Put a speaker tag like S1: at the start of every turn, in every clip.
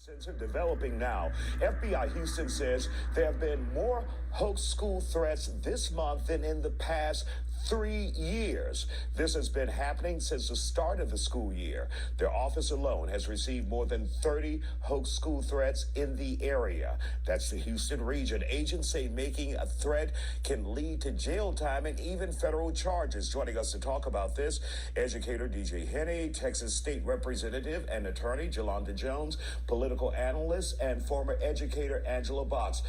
S1: Uncensored developing now. FBI Houston says there have been more hoax school threats this month than in the past 3 years. This has been happening since the start of the school year. Their office alone has received more than 30 hoax school threats in the area. That's the Houston region. Agents say making a threat can lead to jail time and even federal charges. Joining us to talk about this, educator DJ Henney, Texas State Representative and Attorney Jolanda Jones, political analyst, and former educator Angela Box.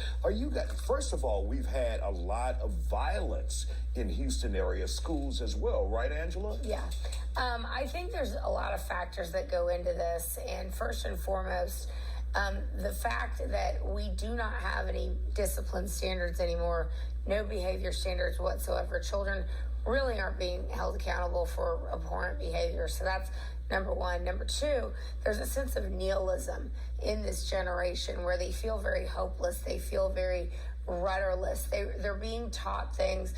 S1: First of all, we've had a lot of violence in Houston area schools as well, right, Angela?
S2: Yeah. I think there's a lot of factors that go into this. And first and foremost, the fact that we do not have any discipline standards anymore, no behavior standards whatsoever. Children really aren't being held accountable for abhorrent behavior. So that's number one. Number two, there's a sense of nihilism in this generation where they feel very hopeless. They feel very rudderless. They're being taught things,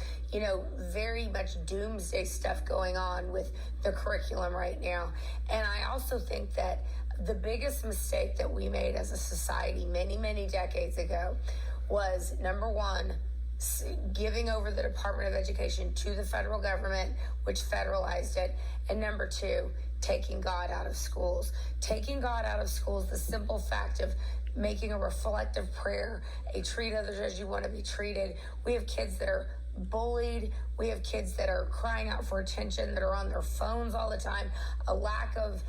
S2: very much doomsday stuff going on with the curriculum right now. And I also think that the biggest mistake that we made as a society many, many decades ago was, number one, giving over the Department of Education to the federal government, which federalized it. And number two, taking God out of schools. Taking God out of schools, the simple fact of making a reflective prayer, a treat others as you want to be treated. We have kids that are bullied. We have kids that are crying out for attention, that are on their phones all the time, a lack of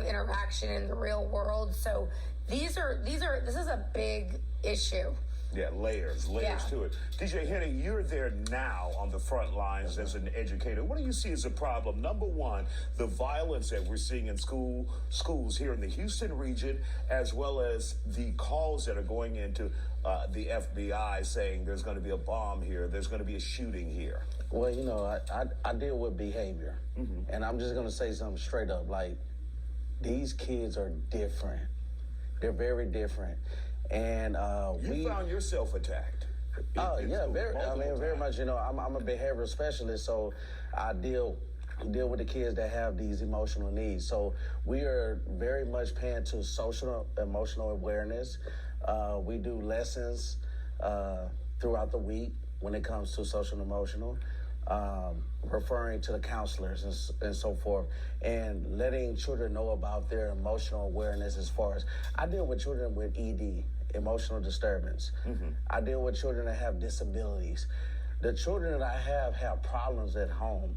S2: interaction in the real world. So this is a big issue.
S1: Yeah, layers to it. DJ Henney, you're there now on the front lines as an educator. What do you see as a problem? Number one, the violence that we're seeing in schools here in the Houston region, as well as the calls that are going into the FBI saying there's going to be a bomb here, there's going to be a shooting here.
S3: Well, I deal with behavior, and I'm just going to say something straight up. Like, these kids are different. They're very different. And
S1: you found yourself attacked.
S3: Yeah, very much. I'm a behavioral specialist, so I deal with the kids that have these emotional needs. So we are very much paying to social emotional awareness. We do lessons throughout the week when it comes to social and emotional, referring to the counselors and so forth, and letting children know about their emotional awareness. As far as I deal with children with ED, emotional disturbance. I deal with children that have disabilities. The children that I have problems at home.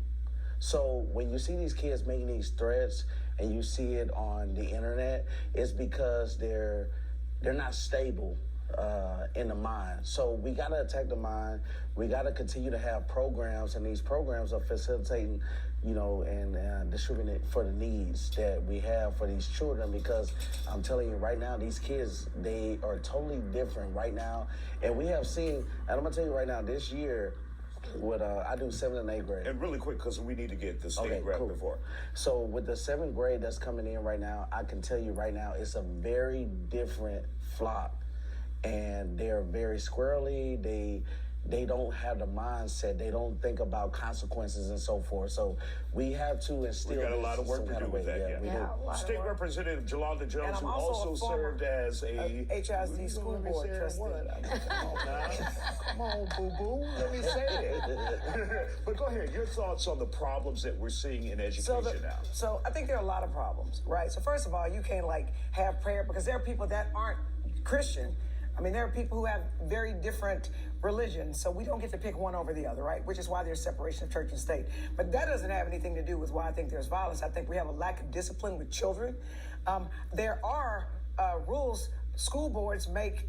S3: So when you see these kids making these threats and you see it on the internet, it's because they're not stable in the mind. So we got to attack the mind. We got to continue to have programs, and these programs are facilitating, and distributing it for the needs that we have for these children, because I'm telling you right now, these kids, they are totally different right now. And we have seen, and I'm going to tell you right now, this year, I do 7th and 8th grade.
S1: And really quick, because we need to get the state rep before.
S3: So with the 7th grade that's coming in right now, I can tell you right now, it's a very different flock. And they're very squirrely. They don't have the mindset. They don't think about consequences and so forth. So we have to instill.
S1: We got a lot of work to do with that.
S2: Yeah.
S1: State Representative Jolanda Jones, who also served as a
S4: HISD school board trustee.
S1: Come on, boo-boo. Let me say it. But go ahead. Your thoughts on the problems that we're seeing in education now.
S4: So I think there are a lot of problems, right? So first of all, you can't have prayer because there are people that aren't Christian. There are people who have very different religions, so we don't get to pick one over the other, right? Which is why there's separation of church and state. But that doesn't have anything to do with why I think there's violence. I think we have a lack of discipline with children. There are rules. School boards make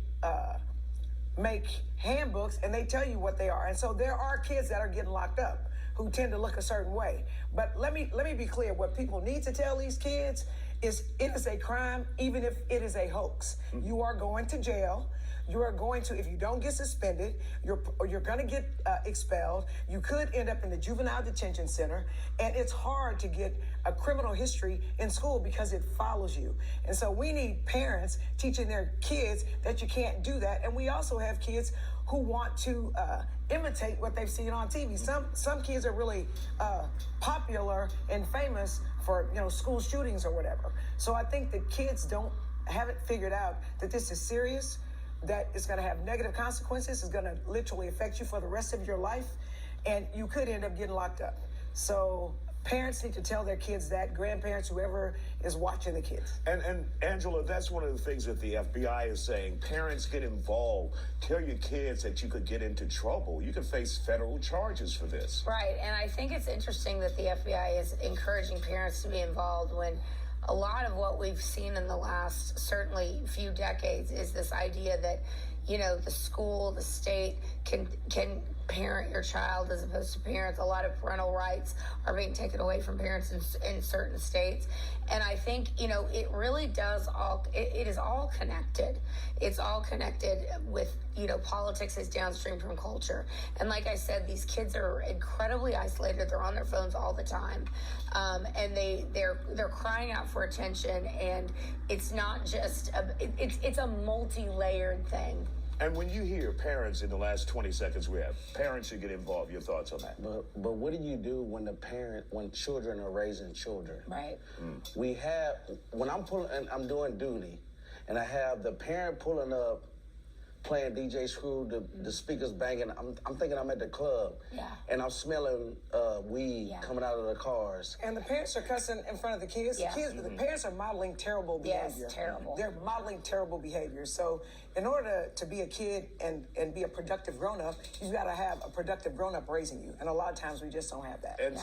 S4: handbooks, and they tell you what they are. And so there are kids that are getting locked up who tend to look a certain way. But let me be clear. What people need to tell these kids is it is a crime, even if it is a hoax. You are going to jail. You are going to, if you don't get suspended, you're going to get expelled. You could end up in the juvenile detention center. And it's hard to get a criminal history in school because it follows you. And so we need parents teaching their kids that you can't do that. And we also have kids who want to imitate what they've seen on TV. Some kids are really popular and famous for school shootings or whatever. So I think the kids don't haven't figured out that this is serious, that it's going to have negative consequences, it's going to literally affect you for the rest of your life, and you could end up getting locked up. So parents need to tell their kids that, grandparents, whoever is watching the kids.
S1: And Angela, that's one of the things that the FBI is saying. Parents, get involved. Tell your kids that you could get into trouble. You could face federal charges for this.
S2: Right, and I think it's interesting that the FBI is encouraging parents to be involved when a lot of what we've seen in the last, certainly, few decades is this idea that, you know, the school, the state can parent your child as opposed to parents. A lot of parental rights are being taken away from parents in certain states. And I think, you know, it really does it is all connected. It's all connected with, you know, politics is downstream from culture. And like I said, these kids are incredibly isolated. They're on their phones all the time. And they're crying out for attention. And it's not just, it's a multi-layered thing.
S1: And when you hear parents in the last 20 seconds we have, parents should get involved. Your thoughts on that?
S3: But what do you do when children are raising children?
S2: Right.
S3: We have, when I'm doing duty, and I have the parent pulling up, playing DJ Screw, the speakers banging. I'm thinking I'm at the club, and I'm smelling weed coming out of the cars.
S4: And the parents are cussing in front of the kids. The parents are modeling terrible behavior.
S2: Yes, terrible.
S4: They're modeling terrible behavior. So in order to be a kid and be a productive grown-up, you've got to have a productive grown-up raising you. And a lot of times we just don't have that.
S1: And,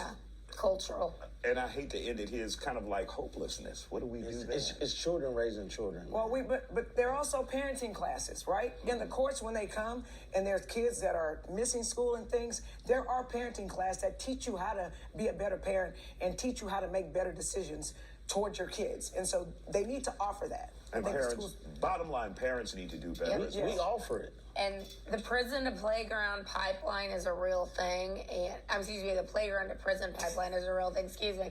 S2: cultural.
S1: And I hate to end it here. It's kind of like hopelessness. What do we do there?
S3: It's children raising children.
S4: Well, but there are also parenting classes, right? In the courts when they come and there's kids that are missing school and things, there are parenting classes that teach you how to be a better parent and teach you how to make better decisions towards your kids. And so they need to offer that.
S1: And parents, bottom line, parents need to do better.
S3: We offer it.
S2: And the prison to playground pipeline is a real thing. And the playground to prison pipeline is a real thing. Excuse me.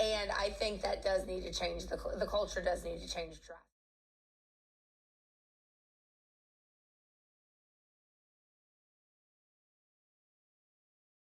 S2: And I think that does need to change. The culture does need to change drastically.